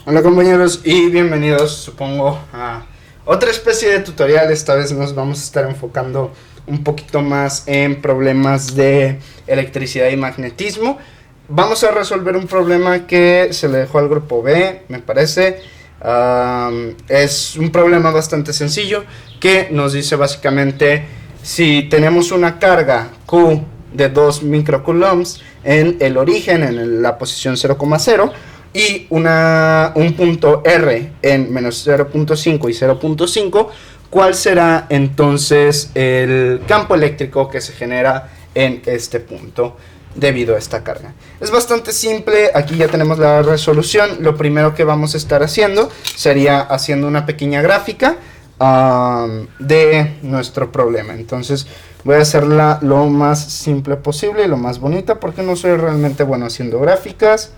Hola compañeros y bienvenidos, supongo, a otra especie de tutorial. Esta vez nos vamos a estar enfocando un poquito más en problemas de electricidad y magnetismo. Vamos a resolver un problema que se le dejó al grupo B, me parece. Es un problema bastante sencillo que nos dice básicamente si tenemos una carga Q de 2 microcoulombs en el origen, en la posición 0,0 y un punto R en menos 0.5 y 0.5, ¿cuál será entonces el campo eléctrico que se genera en este punto debido a esta carga? Es bastante simple, aquí ya tenemos la resolución. Lo primero que vamos a estar haciendo sería haciendo una pequeña gráfica de nuestro problema. Entonces voy a hacerla lo más simple posible y lo más bonita, porque no soy realmente bueno haciendo gráficas.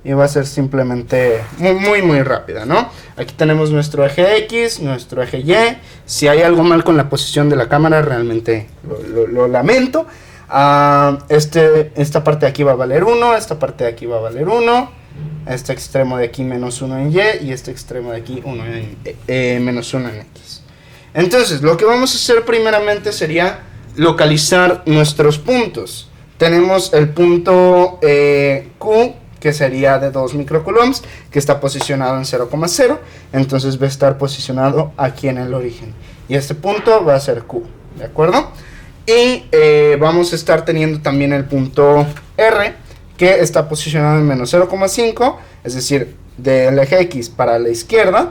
Y va a ser simplemente muy rápida, ¿no? Aquí tenemos nuestro eje X, nuestro eje Y. Si hay algo mal con la posición de la cámara, realmente lo lamento. Esta parte de aquí va a valer 1, esta parte de aquí va a valer 1, este extremo de aquí menos 1 en Y, y este extremo de aquí menos 1 en X. Entonces, lo que vamos a hacer primeramente sería localizar nuestros puntos. Tenemos el punto Q, que sería de 2 microcoulombs, que está posicionado en 0,0. Entonces va a estar posicionado aquí en el origen. Y este punto va a ser Q, ¿de acuerdo? Y vamos a estar teniendo también el punto R, que está posicionado en menos 0,5, es decir, del eje X para la izquierda,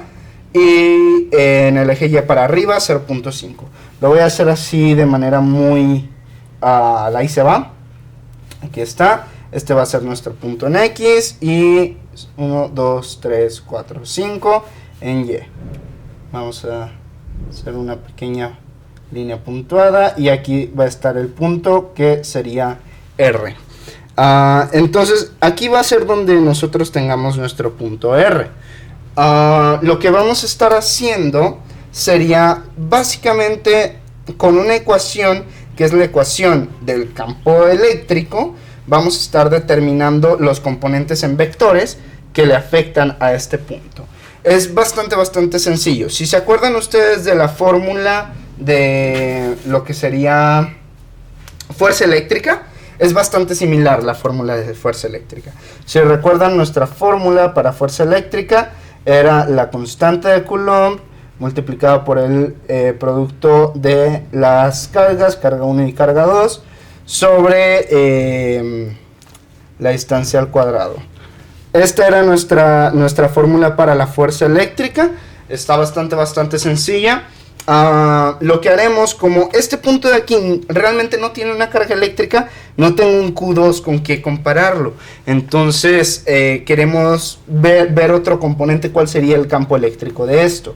y en el eje Y para arriba 0.5. Lo voy a hacer así de manera muy... ahí se va. Aquí está, este va a ser nuestro punto en X y 1, 2, 3, 4, 5 en Y. Vamos a hacer una pequeña línea puntuada y aquí va a estar el punto que sería R. Entonces aquí va a ser donde nosotros tengamos nuestro punto R. Lo que vamos a estar haciendo sería básicamente con una ecuación que es la ecuación del campo eléctrico. Vamos a estar determinando los componentes en vectores que le afectan a este punto. Es bastante sencillo. Si se acuerdan ustedes de la fórmula de lo que sería fuerza eléctrica, es bastante similar la fórmula de fuerza eléctrica. Si recuerdan, nuestra fórmula para fuerza eléctrica era la constante de Coulomb multiplicado por el producto de las cargas, carga 1 y carga 2, sobre la distancia al cuadrado. Esta era nuestra fórmula para la fuerza eléctrica. Está bastante sencilla. Lo que haremos, como este punto de aquí realmente no tiene una carga eléctrica, no tengo un Q2 con que compararlo. Entonces queremos ver otro componente, cuál sería el campo eléctrico de esto.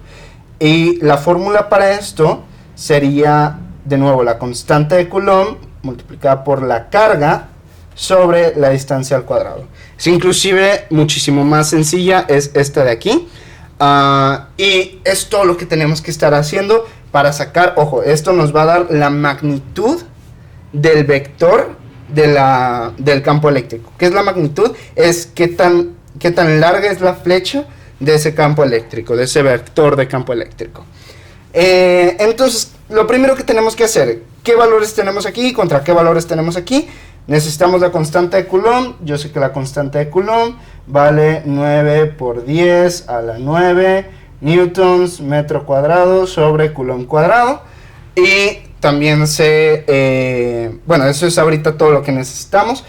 Y la fórmula para esto sería, de nuevo, la constante de Coulomb multiplicada por la carga sobre la distancia al cuadrado. Es inclusive muchísimo más sencilla, es esta de aquí. Y es todo lo que tenemos que estar haciendo para sacar, ojo, esto nos va a dar la magnitud del vector del campo eléctrico. ¿Qué es la magnitud? Es qué tan larga es la flecha de ese campo eléctrico, de ese vector de campo eléctrico. Entonces, lo primero que tenemos que hacer, ¿qué valores tenemos aquí? ¿Contra qué valores tenemos aquí? Necesitamos la constante de Coulomb. Yo sé que la constante de Coulomb vale 9 por 10 a la 9 newtons metro cuadrado sobre Coulomb cuadrado. Y también sé, bueno, eso es ahorita todo lo que necesitamos.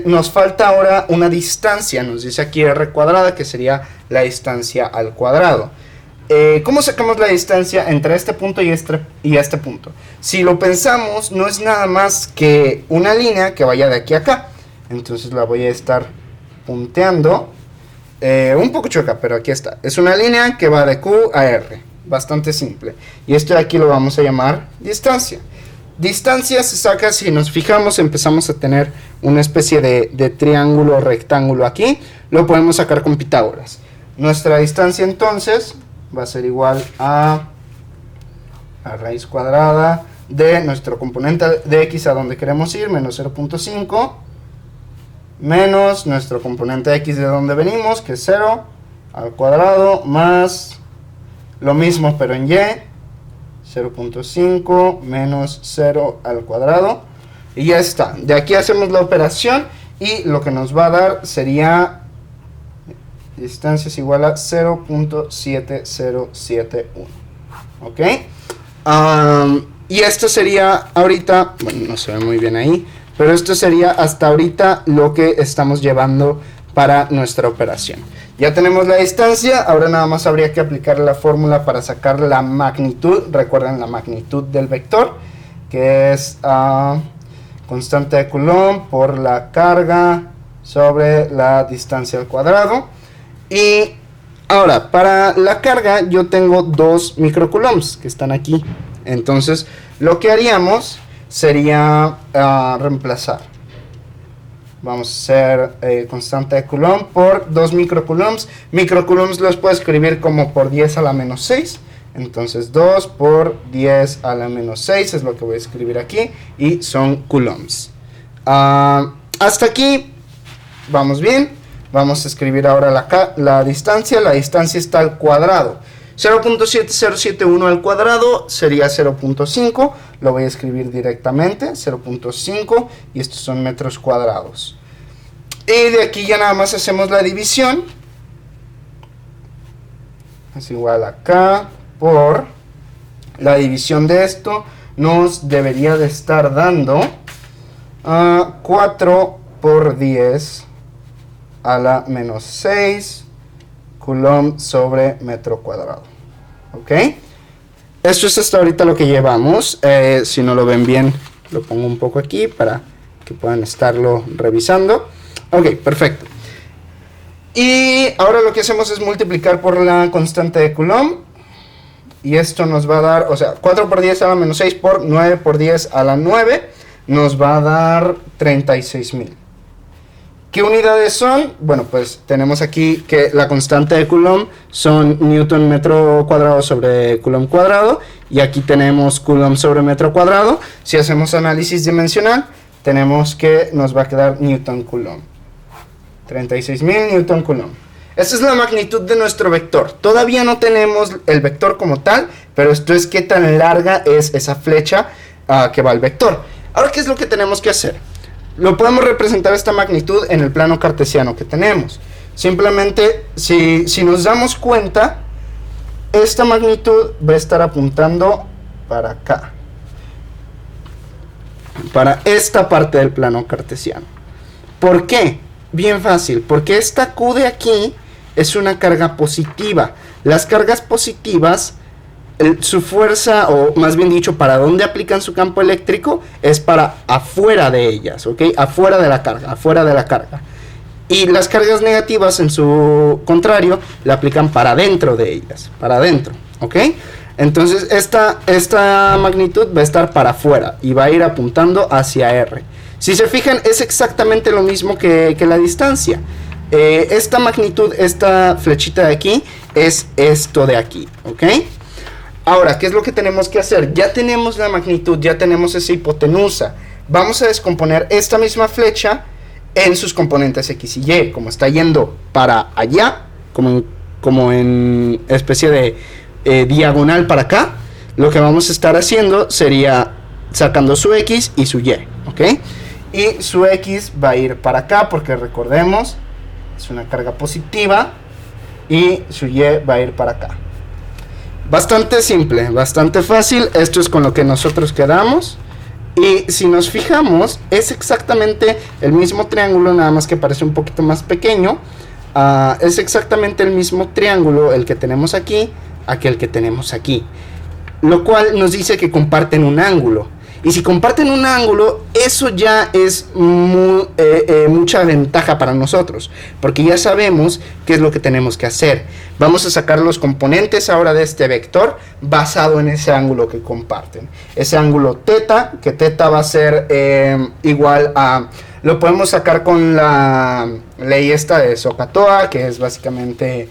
Nos falta ahora una distancia, nos dice aquí R cuadrada, que sería la distancia al cuadrado. ¿Cómo sacamos la distancia entre este punto y este punto? Si lo pensamos, no es nada más que una línea que vaya de aquí a acá. Entonces la voy a estar punteando. Un poco chueca, pero aquí está. Es una línea que va de Q a R. Bastante simple. Y esto de aquí lo vamos a llamar distancia. Distancia se saca, si nos fijamos, empezamos a tener una especie de triángulo rectángulo aquí. Lo podemos sacar con Pitágoras. Nuestra distancia entonces va a ser igual a la raíz cuadrada de nuestro componente de X a donde queremos ir, menos 0.5, menos nuestro componente x de donde venimos, que es 0 al cuadrado, más lo mismo pero en y, 0.5 menos 0 al cuadrado, y ya está. De aquí hacemos la operación y lo que nos va a dar sería distancia es igual a 0.7071. ¿Ok? Y esto sería ahorita, bueno, no se ve muy bien ahí, pero esto sería hasta ahorita lo que estamos llevando para nuestra operación. Ya tenemos la distancia, ahora nada más habría que aplicar la fórmula para sacar la magnitud. Recuerden la magnitud del vector, que es constante de Coulomb por la carga sobre la distancia al cuadrado. Y ahora, para la carga yo tengo 2 microcoulombs que están aquí. Entonces, lo que haríamos sería reemplazar. Vamos a hacer constante de Coulomb por 2 microcoulombs. Microcoulombs los puedo escribir como por 10 a la menos 6. Entonces 2 por 10 a la menos 6 es lo que voy a escribir aquí. Y son coulombs. Hasta aquí vamos bien. Vamos a escribir ahora la distancia. La distancia está al cuadrado. 0.7071 al cuadrado sería 0.5, lo voy a escribir directamente, 0.5, y estos son metros cuadrados. Y de aquí ya nada más hacemos la división, es igual a K por la división de esto, nos debería de estar dando 4 por 10 a la menos 6 Coulomb sobre metro cuadrado. ¿Ok? Esto es hasta ahorita lo que llevamos. Si no lo ven bien, lo pongo un poco aquí para que puedan estarlo revisando. Ok, perfecto. Y ahora lo que hacemos es multiplicar por la constante de Coulomb. Y esto nos va a dar, o sea, 4 por 10 a la menos 6 por 9 por 10 a la 9 nos va a dar 36.000. ¿Qué unidades son? Bueno, pues tenemos aquí que la constante de Coulomb son Newton metro cuadrado sobre Coulomb cuadrado, y aquí tenemos Coulomb sobre metro cuadrado. Si hacemos análisis dimensional, tenemos que nos va a quedar Newton Coulomb. 36.000 Newton Coulomb. Esta es la magnitud de nuestro vector. Todavía no tenemos el vector como tal, pero esto es qué tan larga es esa flecha que va al vector. Ahora, ¿qué es lo que tenemos que hacer? Lo podemos representar esta magnitud en el plano cartesiano que tenemos. Simplemente, si nos damos cuenta, esta magnitud va a estar apuntando para acá. Para esta parte del plano cartesiano. ¿Por qué? Bien fácil, porque esta Q de aquí es una carga positiva. Las cargas positivas, su fuerza, o más bien dicho, para dónde aplican su campo eléctrico, es para afuera de ellas, ¿ok? Afuera de la carga. Y las cargas negativas, en su contrario, la aplican para dentro de ellas, para adentro, ¿ok? Entonces, esta magnitud va a estar para afuera y va a ir apuntando hacia R. Si se fijan, es exactamente lo mismo que la distancia. Esta magnitud, esta flechita de aquí, es esto de aquí, ¿ok? Ahora, ¿qué es lo que tenemos que hacer? Ya tenemos la magnitud, ya tenemos esa hipotenusa. Vamos a descomponer esta misma flecha en sus componentes X y Y. Como está yendo para allá, como en especie de diagonal para acá, lo que vamos a estar haciendo sería sacando su X y su Y, ¿ok? Y su X va a ir para acá porque recordemos, es una carga positiva, y su Y va a ir para acá. Bastante simple, bastante fácil. Esto es con lo que nosotros quedamos. Y si nos fijamos, es exactamente el mismo triángulo, nada más que parece un poquito más pequeño. Es exactamente el mismo triángulo el que tenemos aquí a que el que tenemos aquí, lo cual nos dice que comparten un ángulo. Y si comparten un ángulo, eso ya es mucha ventaja para nosotros, porque ya sabemos qué es lo que tenemos que hacer. Vamos a sacar los componentes ahora de este vector basado en ese ángulo que comparten. Ese ángulo teta, que teta va a ser igual a... Lo podemos sacar con la ley esta de SOHCAHTOA, que es básicamente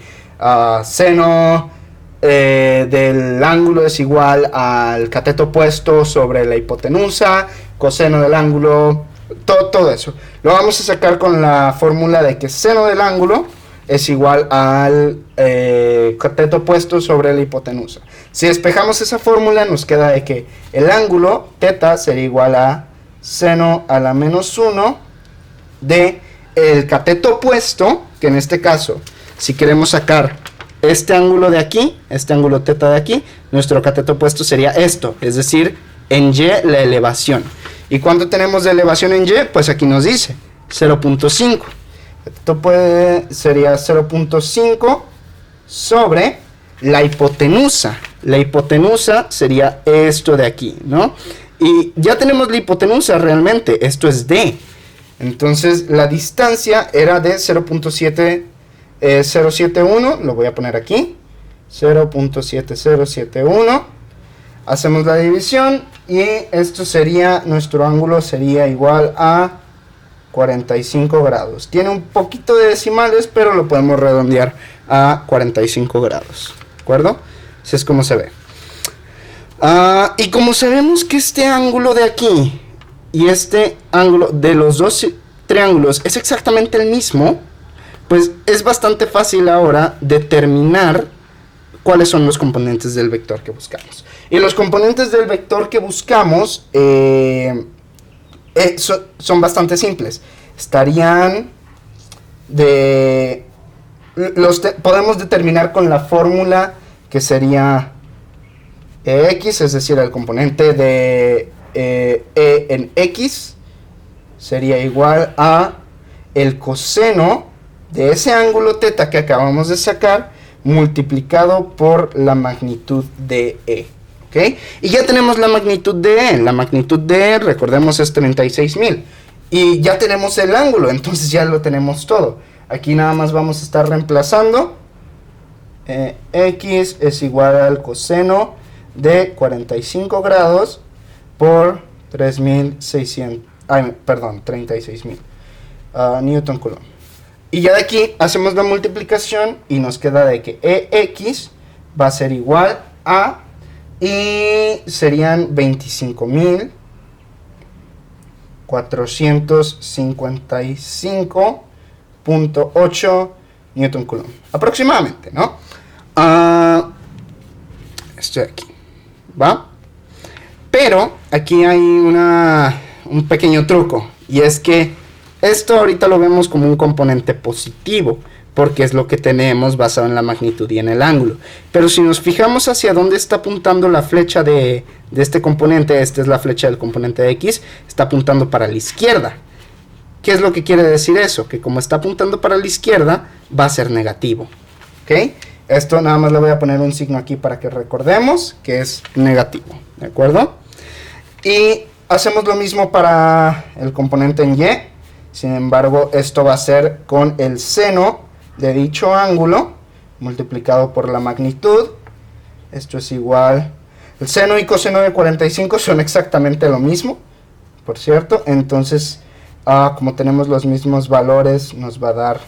seno del ángulo es igual al cateto opuesto sobre la hipotenusa, coseno del ángulo Todo eso. Lo vamos a sacar con la fórmula de que seno del ángulo es igual al cateto opuesto sobre la hipotenusa. Si despejamos esa fórmula, nos queda de que el ángulo θ sería igual a seno a la menos 1 de el cateto opuesto, que en este caso, si queremos sacar este ángulo de aquí, este ángulo θ de aquí, nuestro cateto opuesto sería esto, es decir, en y la elevación. ¿Y cuánto tenemos de elevación en y? Pues aquí nos dice 0.5. Esto sería 0.5 sobre la hipotenusa. La hipotenusa sería esto de aquí, ¿no? Y ya tenemos la hipotenusa realmente, esto es D. Entonces la distancia era de 0.7071, lo voy a poner aquí, 0.7071. Hacemos la división y esto sería, nuestro ángulo sería igual a 45 grados. Tiene un poquito de decimales, pero lo podemos redondear a 45 grados. ¿De acuerdo? Así es como se ve. Y como sabemos que este ángulo de aquí y este ángulo de los dos triángulos es exactamente el mismo, pues es bastante fácil ahora determinar cuáles son los componentes del vector que buscamos. Y los componentes del vector que buscamos son bastante simples. Estarían podemos determinar con la fórmula que sería X, es decir, el componente de E en X sería igual a el coseno de ese ángulo θ que acabamos de sacar multiplicado por la magnitud de E. ¿Okay? Y ya tenemos la magnitud de E. La magnitud de E, recordemos, es 36.000. Y ya tenemos el ángulo, entonces ya lo tenemos todo. Aquí nada más vamos a estar reemplazando. X es igual al coseno de 45 grados por 36.000 Newton Coulomb. Y ya de aquí hacemos la multiplicación y nos queda de que EX va a ser igual a, y serían 25.455.8 Newton Coulomb aproximadamente, ¿no? Estoy aquí, ¿va? Pero aquí hay un pequeño truco, y es que esto ahorita lo vemos como un componente positivo, porque es lo que tenemos basado en la magnitud y en el ángulo. Pero si nos fijamos hacia dónde está apuntando la flecha de este componente, esta es la flecha del componente de X, está apuntando para la izquierda. ¿Qué es lo que quiere decir eso? Que como está apuntando para la izquierda, va a ser negativo. ¿Ok? Esto nada más le voy a poner un signo aquí para que recordemos que es negativo. ¿De acuerdo? Y hacemos lo mismo para el componente en Y. Sin embargo, esto va a ser con el seno de dicho ángulo multiplicado por la magnitud. Esto es igual. El seno y coseno de 45 son exactamente lo mismo, por cierto. Entonces, como tenemos los mismos valores, nos va a dar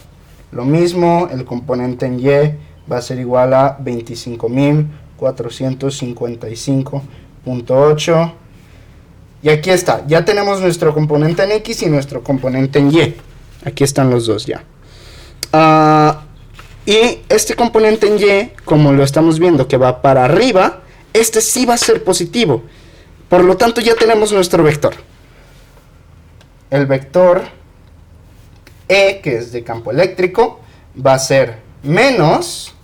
lo mismo. El componente en Y va a ser igual a 25.455.8. Y aquí está, ya tenemos nuestro componente en X y nuestro componente en Y. Aquí están los dos ya. Y este componente en Y, como lo estamos viendo que va para arriba, este sí va a ser positivo. Por lo tanto, ya tenemos nuestro vector. El vector E, que es de campo eléctrico, va a ser menos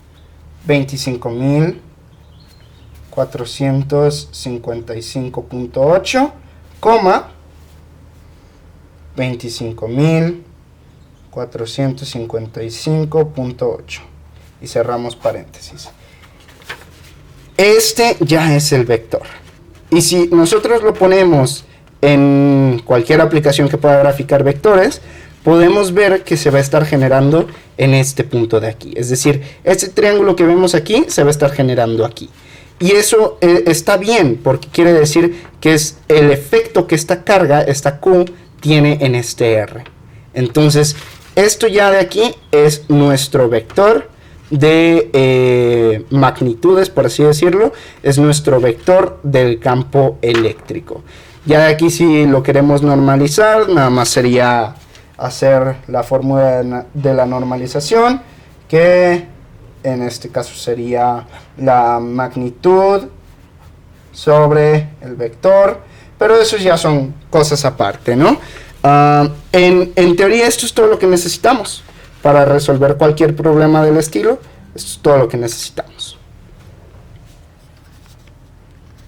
25.455.8, 25.455.8, y cerramos paréntesis. Este ya es el vector, y si nosotros lo ponemos en cualquier aplicación que pueda graficar vectores, podemos ver que se va a estar generando en este punto de aquí. Es decir, este triángulo que vemos aquí se va a estar generando aquí. Y eso está bien, porque quiere decir que es el efecto que esta carga, esta Q, tiene en este R. Entonces, esto ya de aquí es nuestro vector de magnitudes, por así decirlo. Es nuestro vector del campo eléctrico. Ya de aquí si lo queremos normalizar, nada más sería hacer la fórmula de la normalización, que en este caso sería la magnitud sobre el vector, pero eso ya son cosas aparte, ¿no? En teoría esto es todo lo que necesitamos para resolver cualquier problema del estilo. Esto es todo lo que necesitamos.